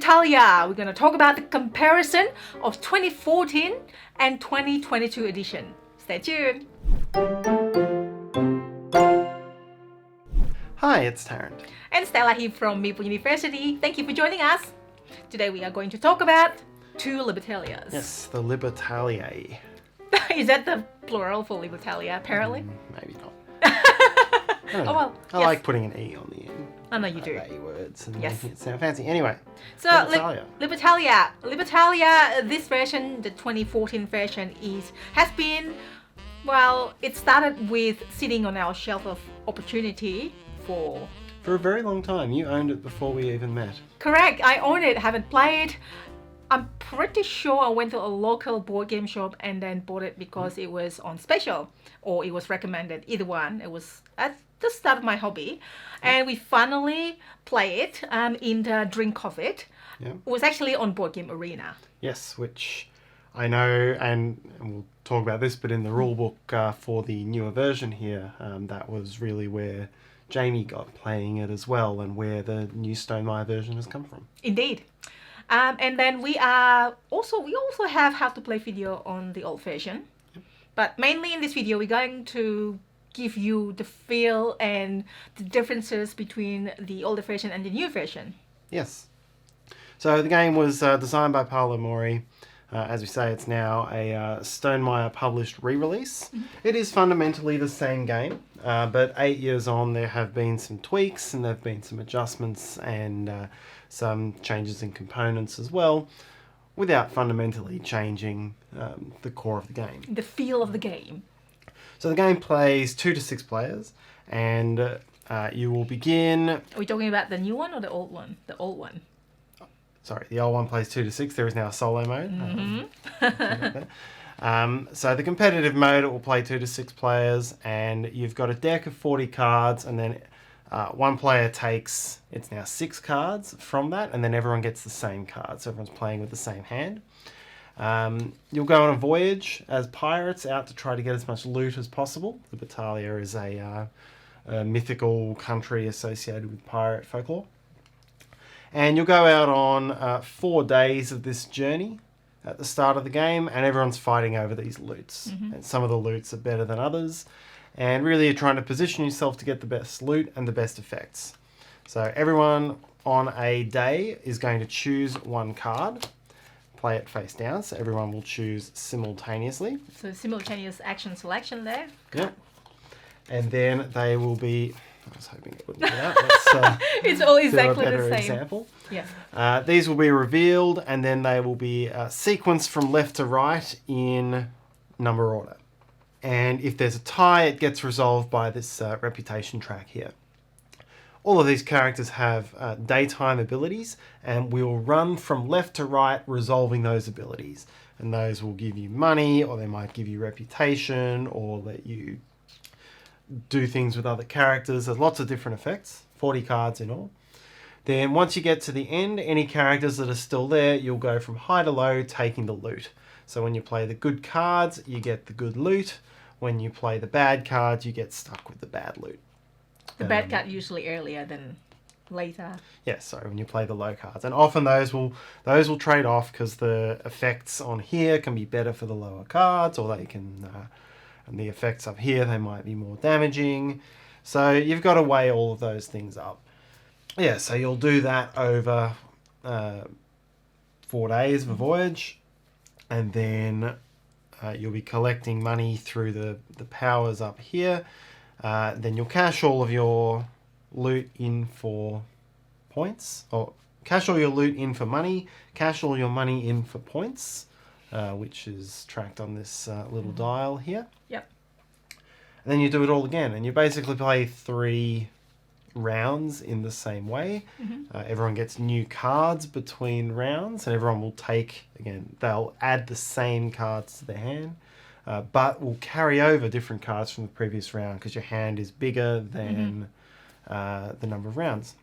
Libertalia. We're going to talk about the comparison of 2014 and 2022 edition. Stay tuned. Hi, it's Tarrant. And Stella here from Meeple University. Thank you for joining us. Today we are going to talk about two Libertalias. Yes, the Libertaliae. Is that the plural for Libertalia, apparently? Maybe not. Oh, well, I like putting an E on the end. I know you do. A words and Yes. making it sound fancy. Anyway, So, Libertalia. Libertalia, this version, the 2014 version, has been, well, it started with sitting on our shelf of opportunity for For a very long time. You owned it before we even met. Correct, I own it, haven't played. I'm pretty sure I went to a local board game shop and then bought it because it was on special or it was recommended. Either one. It was at the start of my hobby. And we finally play it in the drink of it. Yeah. It was actually on Board Game Arena. Yes, which I know, and we'll talk about this, but in the rulebook for the newer version here, that was really where Jamie got playing it as well, and where the new Stonemaier version has come from. Indeed. And then we also have how to play video on the old version. Yep. But mainly in this video, we're going to give you the feel and the differences between the older version and the new version. Yes. So the game was designed by Paolo Mori. As we say, it's now a Stonemaier published re-release. Mm-hmm. It is fundamentally the same game, but 8 years on there have been some tweaks and there have been some adjustments and some changes in components as well, without fundamentally changing the core of the game. The feel of the game. So the game plays 2 to 6 players, and you will begin... Are we talking about the new one or the old one? The old one. Sorry, the old one plays 2 to 6. There is now a solo mode. So the competitive mode, it will play 2 to 6 players, and you've got a deck of 40 cards, and then one player takes, it's now 6 cards from that, and then everyone gets the same card. So everyone's playing with the same hand. You'll go on a voyage as pirates out to try to get as much loot as possible. Libertalia is a mythical country associated with pirate folklore. And you'll go out on 4 days of this journey at the start of the game, and everyone's fighting over these loots. Mm-hmm. And some of the loots are better than others, and really you're trying to position yourself to get the best loot and the best effects. So everyone on a day is going to choose one card, play it face down, so everyone will choose simultaneously. So simultaneous action selection there. Yep. And then they will be... I was hoping it wouldn't be that. Let's it's all do exactly a better the same. example. Yeah. These will be revealed, and then they will be sequenced from left to right in number order. And if there's a tie, it gets resolved by this reputation track here. All of these characters have daytime abilities, and we will run from left to right resolving those abilities. And those will give you money, or they might give you reputation, or let you do things with other characters. There's lots of different effects, 40 cards in all. Then once you get to the end, any characters that are still there, you'll go from high to low, taking the loot. So when you play the good cards, you get the good loot. When you play the bad cards, you get stuck with the bad loot. The bad card usually earlier than later. Yes, so when you play the low cards. And often those will trade off because the effects on here can be better for the lower cards, or they can... and the effects up here, they might be more damaging. So you've got to weigh all of those things up. Yeah, so you'll do that over 4 days of a voyage. And then you'll be collecting money through the powers up here. Then you'll cash all of your loot in for points. Or cash all your loot in for money. Cash all your money in for points. Which is tracked on this little dial here. Yep. And then you do it all again, and you basically play 3 rounds in the same way. Mm-hmm. Everyone gets new cards between rounds, and everyone will take, again, they'll add the same cards to their hand, but will carry over different cards from the previous round because your hand is bigger than the number of rounds.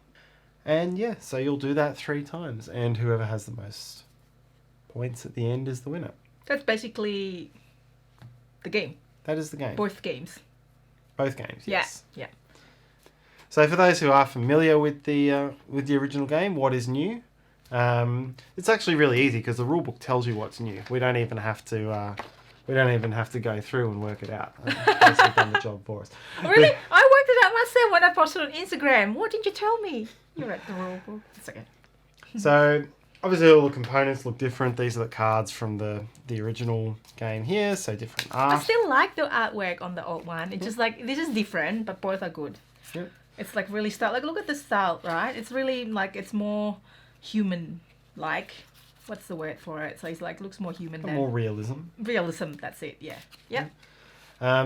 And yeah, so you'll do that 3 times, and whoever has the most points at the end is the winner. That's basically the game. That is the game. Both games. Both games, yes. Yeah. So for those who are familiar with the original game, what is new? It's actually really easy because the rulebook tells you what's new. We don't even have to. We don't even have to go through and work it out. It's basically done the job for us. Really? I worked it out myself when I posted on Instagram. What didn't you tell me? You read the rulebook. It's okay. So obviously all the components look different. These are the cards from the original game here, so different art. I still like the artwork on the old one. It's just like, this is different, but both are good. Yep. It's like really style. Like, look at the style, right? It's really like, it's more human-like. What's the word for it? So it's like, looks more human than... More realism. Realism, that's it, yeah. Yep.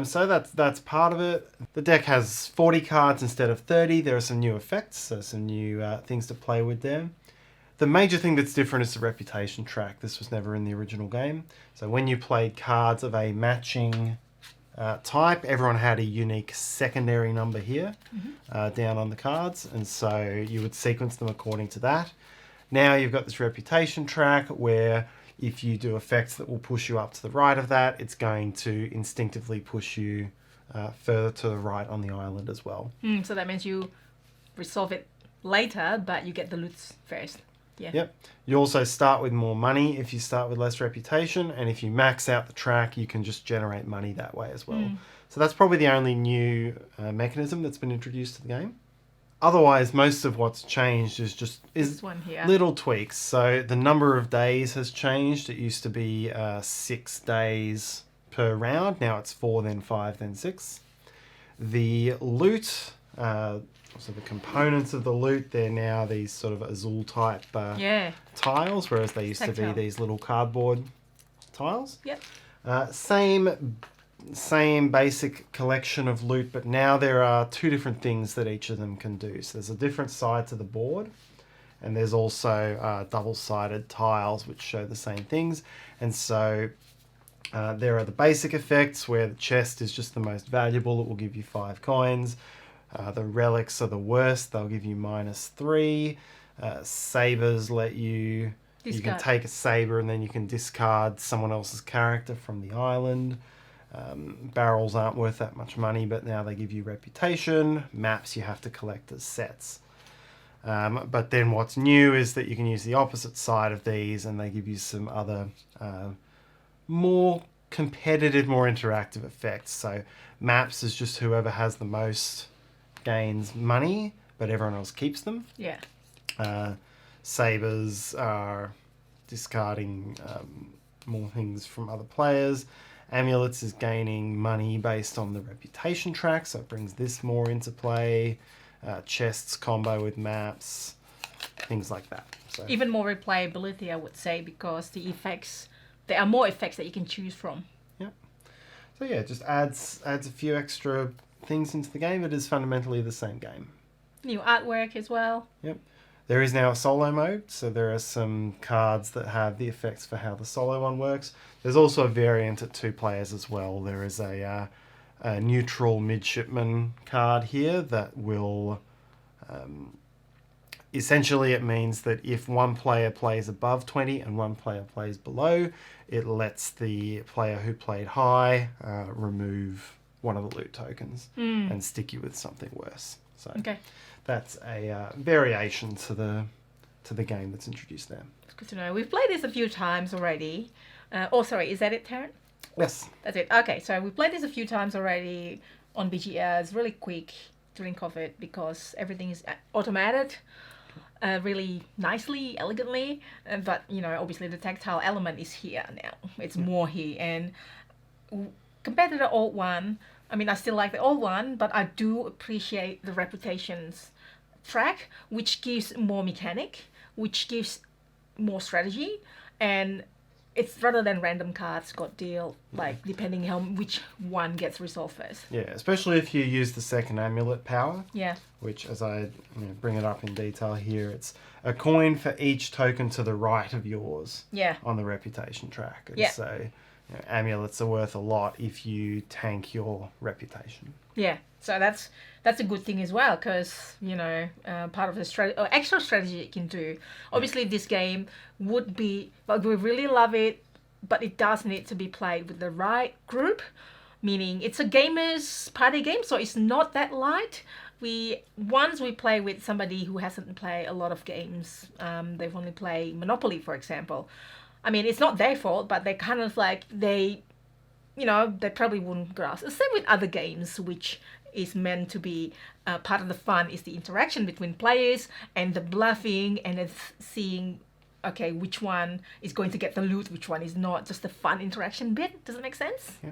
So that's part of it. The deck has 40 cards instead of 30. There are some new effects, so some new things to play with there. The major thing that's different is the reputation track. This was never in the original game. So when you played cards of a matching type, everyone had a unique secondary number here down on the cards, and so you would sequence them according to that. Now you've got this reputation track where if you do effects that will push you up to the right of that, it's going to instinctively push you further to the right on the island as well. So that means you resolve it later, but you get the loots first. Yeah. Yep. You also start with more money if you start with less reputation, and if you max out the track, you can just generate money that way as well. So that's probably the only new mechanism that's been introduced to the game. Otherwise, most of what's changed is just This one here. little tweaks. So the number of days has changed. It used to be 6 days per round. Now it's 4, then 5, then 6. The loot, so the components of the loot, they're now these sort of azul type tiles, whereas they used to be these little cardboard tiles. Yep. Same basic collection of loot, but now there are 2 different things that each of them can do. So there's a different side to the board, and there's also double-sided tiles which show the same things. And so there are the basic effects where the chest is just the most valuable. It will give you 5 coins. The relics are the worst. They'll give you -3. Sabers let you... Discard. You can take a saber and then you can discard someone else's character from the island. Barrels aren't worth that much money, but now they give you reputation. Maps you have to collect as sets. But then what's new is that you can use the opposite side of these, and they give you some other more competitive, more interactive effects. So maps is just whoever has the most gains money, but everyone else keeps them. Yeah. Sabers are discarding more things from other players. Amulets is gaining money based on the reputation track, so it brings this more into play. Chests combo with maps, things like that. So Even more replayability, I would say, because the effects, there are more effects that you can choose from. Yep. So yeah, it just adds a few extra things into the game. It is fundamentally the same game. New artwork as well. Yep. There is now a solo mode, so there are some cards that have the effects for how the solo one works. There's also a variant at 2 players as well. There is a neutral midshipman card here that will... essentially it means that if one player plays above 20 and one player plays below, it lets the player who played high remove one of the loot tokens and stick you with something worse. So that's a variation to the game that's introduced there. It's good to know. We've played this a few times already. Sorry, is that it, Tarrant? Yes. That's it. Okay, so we played this a few times already on BGR. It's really quick drink of it because everything is automated really nicely, elegantly. But, you know, obviously the tactile element is here now. It's more here. And compared to the old one, I mean, I still like the old one, but I do appreciate the reputations track, which gives more mechanic, which gives more strategy, and it's rather than random cards got deal, like depending how which one gets resolved first. Yeah, especially if you use the second amulet power. Yeah. Which, as I bring it up in detail here, it's a coin for each token to the right of yours. Yeah. On the reputation track. And yeah. So amulets are worth a lot if you tank your reputation. Yeah. So that's a good thing as well, because part of the strategy or extra strategy you can do. Obviously, this game would be like we really love it, but it does need to be played with the right group. Meaning, it's a gamers party game, so it's not that light. once we play with somebody who hasn't played a lot of games. They've only played Monopoly, for example. I mean, it's not their fault, but they kind of like they probably wouldn't grasp. Same with other games, which is meant to be part of the fun is the interaction between players and the bluffing and it's seeing, okay, which one is going to get the loot, which one is not. Just the fun interaction bit. Does it make sense? Yeah.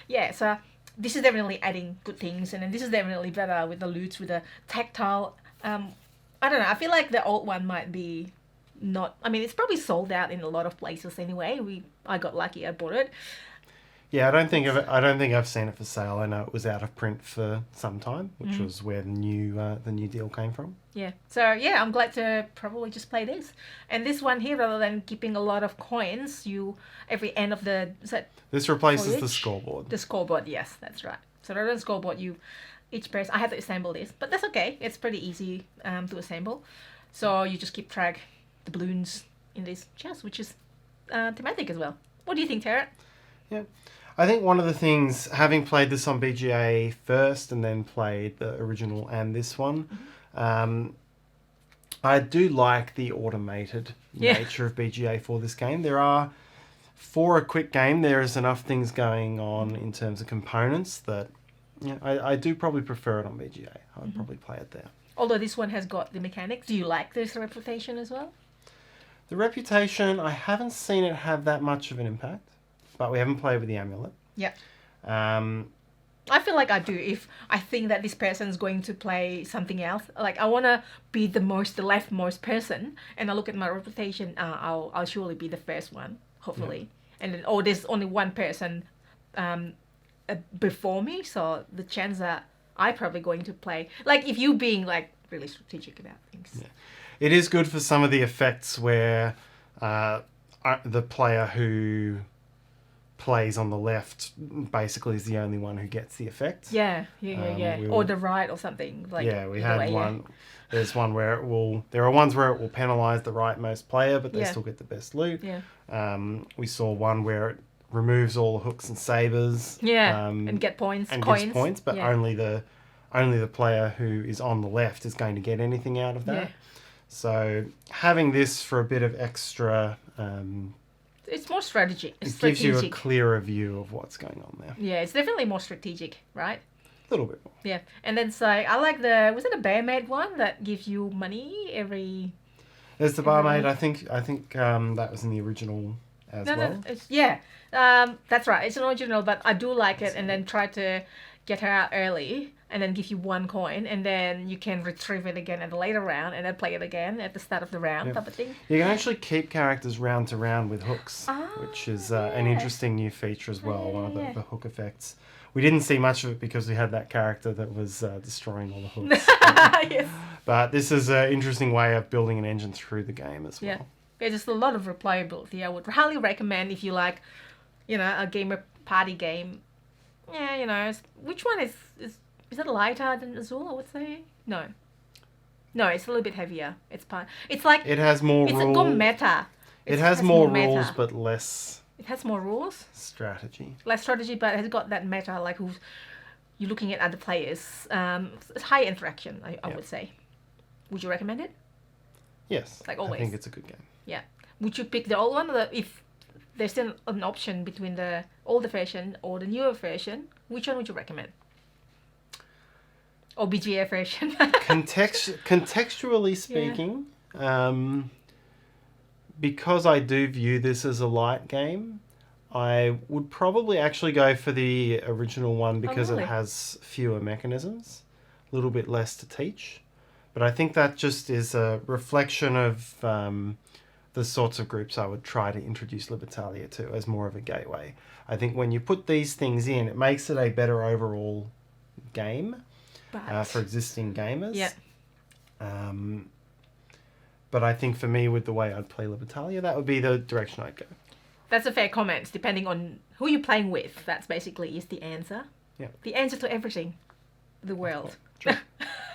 Yeah. So this is definitely adding good things, and then this is definitely better with the loots, with the tactile. I don't know. I feel like the old one might be not. I mean, it's probably sold out in a lot of places anyway. I got lucky. I bought it. Yeah, I don't think I've seen it for sale. I know it was out of print for some time, which was where the new deal came from. Yeah. So yeah, I'm glad to probably just play this. And this one here, rather than keeping a lot of coins, every end of the set. This replaces the foliage? scoreboard. The scoreboard, yes, that's right. So rather than scoreboard, each person. I had to assemble this, but that's okay. It's pretty easy to assemble. So you just keep track the balloons in this chest, which is thematic as well. What do you think, Tara? Yeah. I think one of the things, having played this on BGA first and then played the original and this one, I do like the automated nature of BGA for this game. For a quick game, there is enough things going on in terms of components that I do probably prefer it on BGA. I'd probably play it there. Although this one has got the mechanics. Do you like this reputation as well? The reputation, I haven't seen it have that much of an impact. But we haven't played with the amulet. Yeah. I feel like I do if I think that this person's going to play something else. Like I want to be the leftmost person, and I look at my reputation. I'll surely be the first one, hopefully. Yeah. And then there's only one person before me, so the chance that I'm probably going to play. Like if you being like really strategic about things. Yeah. It is good for some of the effects where the player who plays on the left basically is the only one who gets the effect. Yeah. Or the right or something. Like we had one. There's one where there are ones where it will penalise the rightmost player, but they still get the best loot. Yeah. We saw one where it removes all the hooks and sabres. Yeah. And get points. And coins. gives points, but only the player who is on the left is going to get anything out of that. Yeah. So having this for a bit of extra. It's more strategic. It gives you a clearer view of what's going on there. Yeah, it's definitely more strategic, right? A little bit more. Yeah, and then so I like was it a barmaid one that gives you money every? There's the barmaid. I think that was in the original as well. That's right. It's an original, but I do like it. And then try to get her out early, and then give you one coin, and then you can retrieve it again at a later round, and then play it again at the start of the round, type of thing. You can actually keep characters round to round with hooks, which is an interesting new feature as well. One of the hook effects. We didn't see much of it because we had that character that was destroying all the hooks. Yes. But this is an interesting way of building an engine through the game as well. Yeah, there's a lot of replayability. I would highly recommend if you like, a party game. Yeah, which one is it lighter than Azul, I would say? No, it's a little bit heavier. It's like it has more rules. It's got meta. It has more rules, but less. It has more rules. Strategy. Less strategy, but it has got that meta, like you're looking at other players. It's high interaction, I would say. Would you recommend it? Yes. Like always. I think it's a good game. Yeah. Would you pick the old one, or if there's still an option between the older version or the newer version? Which one would you recommend? Or BGA version? Contextually speaking, because I do view this as a light game, I would probably actually go for the original one because it has fewer mechanisms, a little bit less to teach. But I think that just is a reflection of the sorts of groups I would try to introduce Libertalia to as more of a gateway. I think when you put these things in, it makes it a better overall game for existing gamers. Yeah. But I think for me, with the way I'd play Libertalia, that would be the direction I'd go. That's a fair comment. Depending on who you're playing with, that's basically is the answer. Yeah. The answer to everything. The world. True.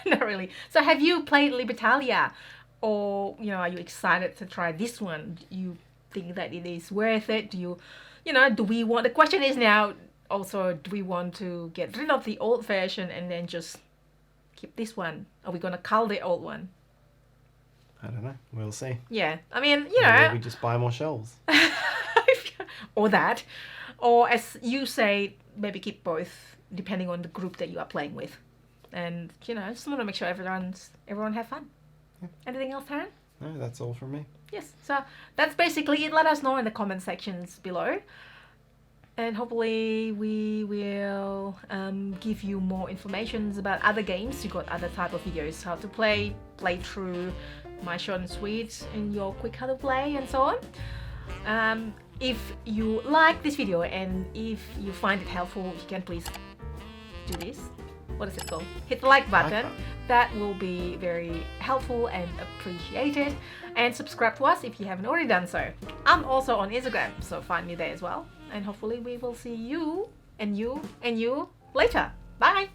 Not really. So have you played Libertalia? Or, are you excited to try this one? Do you think that it is worth it? Do the question is now also, do we want to get rid of the old version and then just keep this one? Are we gonna cull the old one? I don't know. We'll see. Yeah, I mean, you Maybe know, we just buy more shelves. or that, or as you say, maybe keep both depending on the group that you are playing with, and you know, just want to make sure everyone have fun. Yeah. Anything else, Tarrant? No, that's all from me. Yes, so that's basically it. Let us know in the comment sections below, and hopefully we will give you more information about other games. You got other type of videos, how to play through my short and sweet and your quick how to play and so on. If you like this video and if you find it helpful, you can please do this. What is it called? Hit the like button. That will be very helpful and appreciated. And subscribe to us if you haven't already done so. I'm also on Instagram, so find me there as well. And hopefully we will see you and you and you later. Bye!